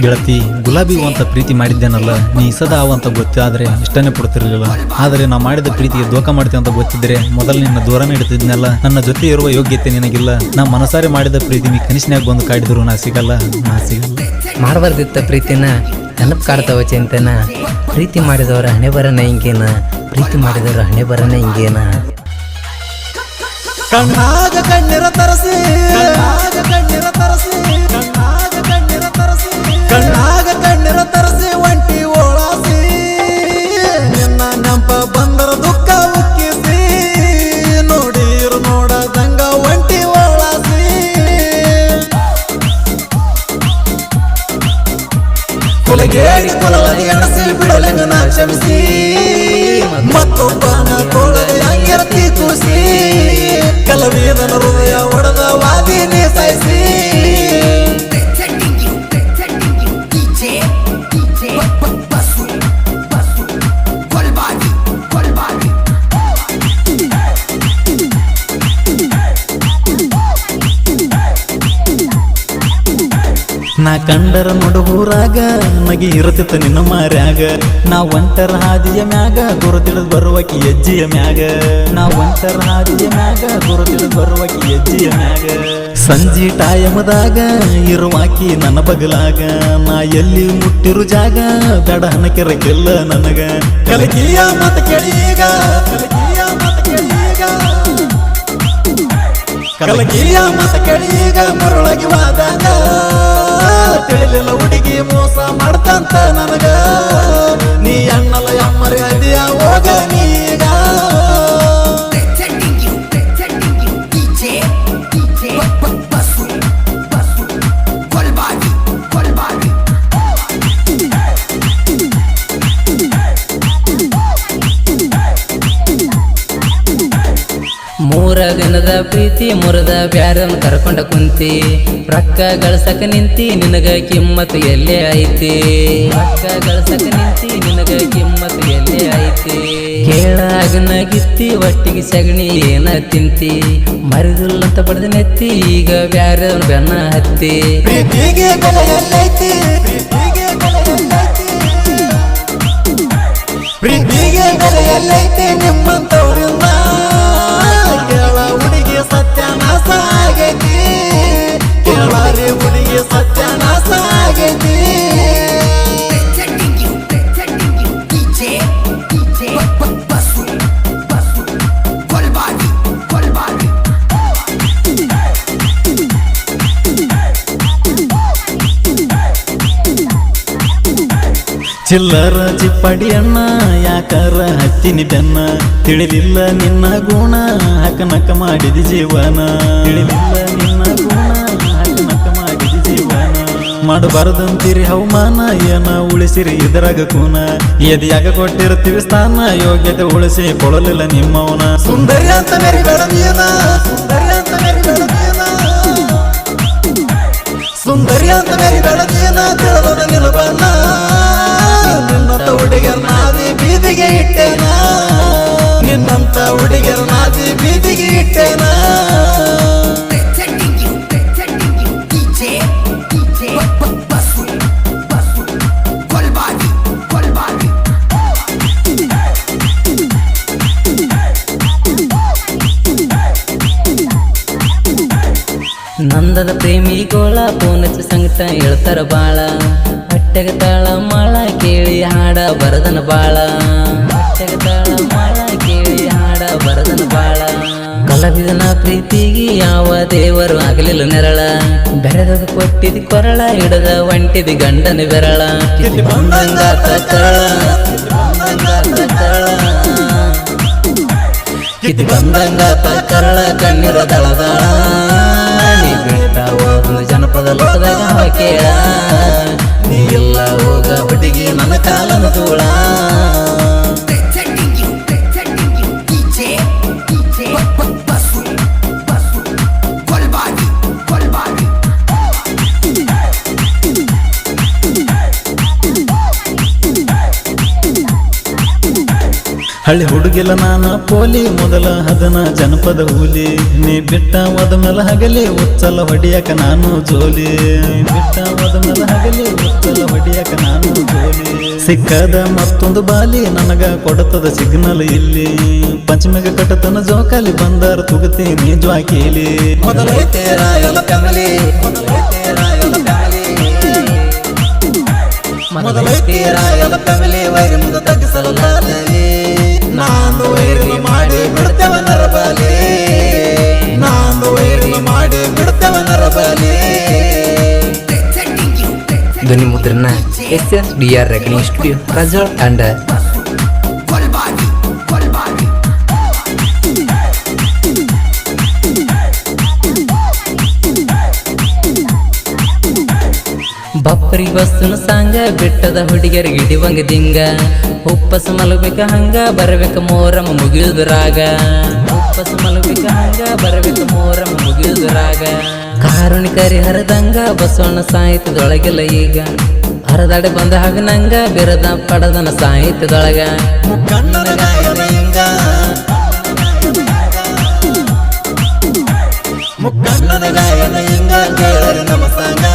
ಗೆಳತಿ, ಗುಲಾಬಿ ಅಂತ ಪ್ರೀತಿ ಮಾಡಿದ್ದೇನಲ್ಲ, ನೀ ಸದಾ ಅವಂತ ಗೊತ್ತಾದ್ರೆ ಇಷ್ಟನೇ ಪಡ್ತಿರ್ಲಿಲ್ಲ. ಆದರೆ ನಾ ಮಾಡಿದ ಪ್ರೀತಿಗೆ ದೋಖ ಮಾಡ್ತೀವಿ ಅಂತ ಗೊತ್ತಿದ್ರೆ ಮೊದಲು ನಿನ್ನ ದೂರನೇ ಇಡ್ತಿದ್ನಲ್ಲ. ನನ್ನ ಜೊತೆ ಇರುವ ಯೋಗ್ಯತೆ ನಿನಗಿಲ್ಲ. ನಾ ಮನಸಾರೆ ಮಾಡಿದ ಪ್ರೀತಿ ನೀ ಕನಿಷ್ಠನ್ಯಾಗ ಬಂದು ಕಾಡಿದ್ರು ನಾ ಸಿಗಲ್ಲ. ಮಾಡಬಾರ್ದಿತ್ತ ಪ್ರೀತಿನ ನೆನಪು ಕಾಡ್ತಾವ ಚಿಂತೆನ. ಪ್ರೀತಿ ಮಾಡಿದವರ ಹಣೆ ಬರನ ಹಿಂಗೇನ, ಪ್ರೀತಿ ಮಾಡಿದವರ ಹಣೆ ಬರನ ಹಿಂಗೇನ. ಕಣ್ಣಾಗ ಕಣ್ಣೀರ ತರಸಿ, ಕಣ್ಣಾಗ ಕಣ್ಣೀರ ತರಸಿ, ಕಣ್ಣಾಗ ಕಣ್ಣೀರ ತರಸಿ ಒಂಟಿ ಓಳಾಸಿ. ನಿನ್ನ ನೆಂಪ ಬಂದರ ದುಃಖ ಉಕ್ಕಿಸಿ, ನೋಡಿರು ನೋಡದಂಗ ಒಂಟಿ ಓಳಾಸಿ. ಕೊಲೆಗೇಡಿ ಕೊಲವಾಗಿ ಅಣಸಿ ಬಿಡಲೆಂಗ ನಾ ಕ್ಷಮಿಸಿ, ಮತ್ತೊಬ್ಬನ ಕೊಳಗೆ ಹಂಗಿರತಿ ಕೂಸಿ. ಕಲವಿದನ ಹೃದಯ ಒಡೆದ ವಾದಿನಿ ಸಾಯಿಸಿ. ನಾ ಕಂಡರ ನೋಡುವೂರಾಗ ನಗಿ ಇರುತ್ತಿತ್ತ ನಿನ್ನ ಮಾರ್ಯಾಗ. ನಾ ಒಂಟರ ಹಾದಿಯ ಮ್ಯಾಗ ಗುರುತಿಳಿದ್ ಬರುವಕಿ ಹೆಜ್ಜೆಯ ಮ್ಯಾಗ. ನಾ ಒಂಟರ ಹಾದಿಯ ಮ್ಯಾಗ ಗುರುತಿಳಿದ್ ಬರುವಕಿ ಹೆಜ್ಜೆಯ ಮ್ಯಾಗ. ಸಂಜಿ ಟೈಮದಾಗ ಇರುವಾಕಿ ನನ್ನ ಬಗಲಾಗ. ನಾ ಎಲ್ಲಿ ಮುಟ್ಟಿರು ಜಾಗ ಬೇಡ ಹನಕೆರಕಿಲ್ಲ ನನಗ. ಕಲಕಿಯ ಮತ ಕೇಳೀಗ, ಕಲಕಿಯ ಮತ ಕೇಳೀಗ, ಕಲಕಿಯ ಮತ ಕೇಳೀಗ ಮರೊಳಗೆ ವಾದಾಗ. ತಿಳಿಲಿಲ್ಲ ಹುಡುಗಿ ಮೋಸ ಮಾಡ್ತಂತ ನನಗ. ನೀ ಅಣ್ಣಲ ಅಮ್ಮರಿ ಅದಿಯ ಹೋಗ ನೀಗ. ಮೂರ ದಿನದ ಪ್ರೀತಿ ಮುರಿದ ಬ್ಯಾರನ್ ಕರ್ಕೊಂಡ ಕುಂತಿ. ರೊಕ್ಕ ಗಳಸಕ ನಿಂತಿ ನಿನಗ ಕಿಮ್ಮತ್ತು ಎಲ್ಲೇ ಐತಿ. ರೊಕ್ಕ ಗಳಸಕ ನಿಂತಿ ನಿನಗ ಕಿಮ್ಮತ್ತು ಎಲ್ಲೇ ಐತಿ. ಕೇಳಾಗನ ಗಿತ್ತಿ ಒಟ್ಟಿಗೆ ಸಗಣಿ ಏನ ತಿಂತಿ. ಮರಿದುಲ್ಲಂತ ಪಡೆದ ನೆತ್ತಿ ಈಗ ಬ್ಯಾರನ್ ಬೆನ್ನ ಹತ್ತಿ. ಪ್ರೀತಿಗೆ ಬೆಲೆ ಎಲ್ಲೈತಿ, ಪ್ರೀತಿಗೆ ಬೆಲೆ ಎಲ್ಲೈತಿ, ಪ್ರೀತಿಗೆ ಬೆಲೆ ಎಲ್ಲೈತಿ ನಿಮ್ಮಂತವ್ರಿಂದ. ಕೇಳ ಹುಡುಗಿ ಸತ್ಯನಾಶ ಆಗೈತಿ, ಕೇಳಾರಿ ಹುಡುಗಿ ಸತ್ಯನಾಶ ಆಗೈತಿ. ಚಿಲ್ಲರ ಚಿಪ್ಪಡಿಯಣ್ಣ ಯಾಕರ ಹತ್ತಿನಿ ಬೆನ್ನ. ತಿಳಿಲಿಲ್ಲ ನಿನ್ನ ಗುಣ ಹಕನಕ ಮಾಡಿದ ಜೀವನ. ತಿಳಿಲಿಲ್ಲ ನಿನ್ನ ಗುಣ ಹಕನಕ ಮಾಡಿದ ಜೀವನ. ಮಾಡಬಾರದಂತೀರಿ ಹವಮಾನ ಏನ ಉಳಿಸಿರಿ ಇದರಾಗ ಕೂನ. ಎದಿಯಾಗ ಕೊಟ್ಟಿರ್ತೀವಿ ಸ್ಥಾನ ಯೋಗ್ಯತೆ ಉಳಿಸಿ ಕೊಡಲಿಲ್ಲ ನಿಮ್ಮವನ. ಸುಂದರಿ ಅಂತ ಮೇರಿ ಬೆಳದಿಯನ, ಸುಂದರಿ ಅಂತ ಮೇರಿ ಬೆಳದಿಯನ, ಸುಂದರಿ ಅಂತ ಮೇರಿ ಬೆಳದಿಯನ. ತಿಳದ ನಿಲಬನ್ನ ನಿನ್ನಂತ ಹುಡುಗರ ನಾದಿ ಬೀದಿಗೆ ಇಟ್ಟೇನ. ನಿನ್ನಂತ ಹುಡುಗರ ನಾದಿ ಬೀದಿಗೆ ಇಟ್ಟೇನ. ನಂದದ ಪ್ರೇಮಿಗೋಳ ಪೋನಚ್ಚ ಸಂಗಟ ಹೇಳ್ತಾರ ಬಾಳ. ಹೊಟ್ಟೆಗ ತಾಳ ಮಾಳ ಕೇಳಿ ಹಾಡ ಬರದನ ಬಾಳ. ಹೊಟ್ಟೆಗ ತಾಳ ಮಾಳ ಕೇಳಿ ಹಾಡ ಬರದನ ಬಾಳ. ಕಲಾವಿದನ ಪ್ರೀತಿಗೆ ಯಾವ ದೇವರು ಆಗಲಿಲ್ಲ ನೆರಳ. ಬೆರೆದಾಗ ಕೊಟ್ಟಿದ ಕೊರಳ ಹಿಡದ ಒಂಟಿದಿ ಗಂಡನ ಬೆರಳ. ಕಿತಿ ಬಂದಂಗಾತ ಕರಳ, ಕಿತಿ ಬಂದಂಗಾತ ಕರಳ ಕಣ್ಣೀರ ದಳದಾಳ. ನೀ ಬಿಟ್ಟ ಹೋದ ಜನಪದ ಲೋಕದಾಗ ಕೇಳ. ನೀ ಎಲ್ಲ ಹೋಗ ಹುಡುಗಿ ನನ್ನ ಕಾಲನ ತೋಳ. ಹಳ್ಳಿ ಹುಡುಗಿಲ್ಲ ನಾನ ಪೋಲಿ ಮೊದಲ ಹದನ ಜನಪದ ಹುಲಿ. ನೀ ಬಿಟ್ಟ ಹೋದ ಮೇಲೆ ಹಗಲಿ ಉಚ್ಚಲ ಹೊಡಿಯಕ ನಾನು ಜೋಲಿ. ಬಿಟ್ಟ ಹೋದ ಮೇಲೆ ಹಗಲಿ ಉಚ್ಚಲ ಸಿಕ್ಕದ ಮತ್ತೊಂದು ಬಾಲಿ ನನಗ ಕೊಡತದ ಸಿಗ್ನಲ್ ಇಲ್ಲಿ ಪಂಚಮಿಗ ಕಟ್ಟತನ ಜೋಕಾಲಿ ಬಂದಾರ ತುಗತೀನಿ ಜ್ವಾಕೀಲಿ ಮೊದಲೈತೆ ರಾಯಲ ಕಮಲಿ ಮೊದಲೈತೆ ರಾಯಲ ಕಮಲಿ ವೈರಿ ಮುಂದ ತಗ್ಗಿಸಲಾರಲಿ ನಾನು ವೈರಿ ಮಾಡಿ ಬಿಡ್ತೇವ ನರಬಲಿ ನಾನು ವೈರಿ ಮಾಡಿ ಬಿಡ್ತೇವ ನರಬಲಿ ಧ್ವನಿ ಮುದ್ರಣ SSDR ರೆಕಾರ್ಡಿಂಗ್ ಸ್ಟುಡಿಯೋ ರಾಜೋಳ ತಂಡ ಬಪ್ಪರಿ ಬಸ್ಸನ ಸಾಂಗ ಬೆಟ್ಟದ ಹುಡುಗಿಯರಿಗೆ ಹಿಡಿವಂಗ ದಿಂಗ ಉಪ್ಪಸ ಮಲಗಬೇಕ ಹಂಗ ಬರಬೇಕ ಮೋರಮ್ಮ ಮುಗಿಯುದು ರಾಗ ಉಪ್ಪಸ ಮಲಗಬೇಕ ಹಂಗ ಬರಬೇಕ ಮೋರಮ್ಮ ಮುಗಿಯುದು ರಾಗ ಕಾರುಣಿಕರಿ ಹರದಂಗ ಬಸವಣ್ಣ ಸಾಹಿತ್ಯದೊಳಗೆಲ್ಲ ಈಗ ಹರದಾಡೆ ಬಂದ ಹಾಗ ನಂಗ ಬಿರದ ಪಡದನ ಸಾಹಿತ್ಯದೊಳಗ ಕನ್ನಡ ಗಾಯನ ಹಿಂಗ ಮುಕ್ಕಣ್ಣನ ಗಾಯನ ಹಿಂಗ ಕೇಳರಿ ನಮ್ಮ ಸಂಗ